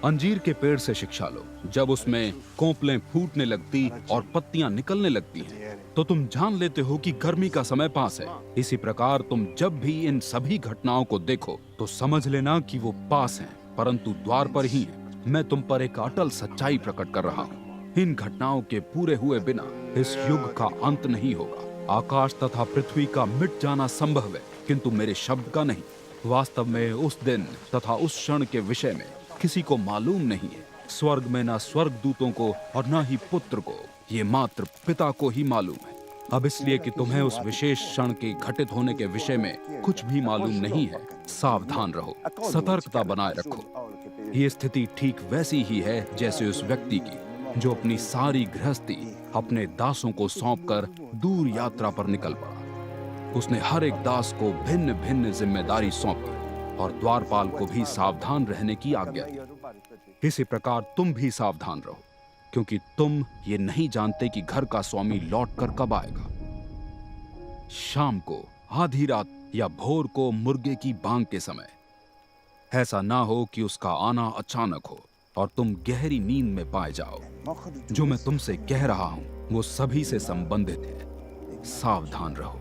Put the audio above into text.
अंजीर के पेड़ से शिक्षा लो। जब उसमें कोंपलें फूटने लगती और पत्तियां निकलने लगती हैं, तो तुम जान लेते हो कि गर्मी का समय पास है। इसी प्रकार तुम जब भी इन सभी घटनाओं को देखो तो समझ लेना कि वो पास हैं, परंतु द्वार पर ही हैं। मैं तुम पर एक अटल सच्चाई प्रकट कर रहा हूँ। इन घटनाओं के पूरे हुए बिना इस युग का अंत नहीं होगा। आकाश तथा पृथ्वी का मिट जाना संभव है, किंतु मेरे शब्द का नहीं। वास्तव में उस दिन तथा उस क्षण के विषय में किसी को मालूम नहीं है। स्वर्ग में ना स्वर्गदूतों को और ना ही पुत्र को, ये मात्र पिता को ही मालूम है। अब इसलिए कि तुम्हें उस विशेष क्षण के घटित होने के विषय में कुछ भी मालूम नहीं है, सावधान रहो, सतर्कता बनाए रखो। ये स्थिति ठीक वैसी ही है जैसे उस व्यक्ति की जो अपनी सारी गृहस्थी अपने दासों को सौंपकर दूर यात्रा पर निकल पड़ा। उसने हर एक दास को भिन्न भिन्न जिम्मेदारी सौंपी और द्वारपाल को भी सावधान रहने की आज्ञा दी। इसी प्रकार तुम भी सावधान रहो, क्योंकि तुम ये नहीं जानते कि घर का स्वामी लौटकर कब आएगा। शाम को, आधी रात या भोर को मुर्गे की बांग के समय। ऐसा ना हो कि उसका आना अचानक हो और तुम गहरी नींद में पाए जाओ। जो मैं तुमसे कह रहा हूं वो सभी से संबंधित है। सावधान रहो।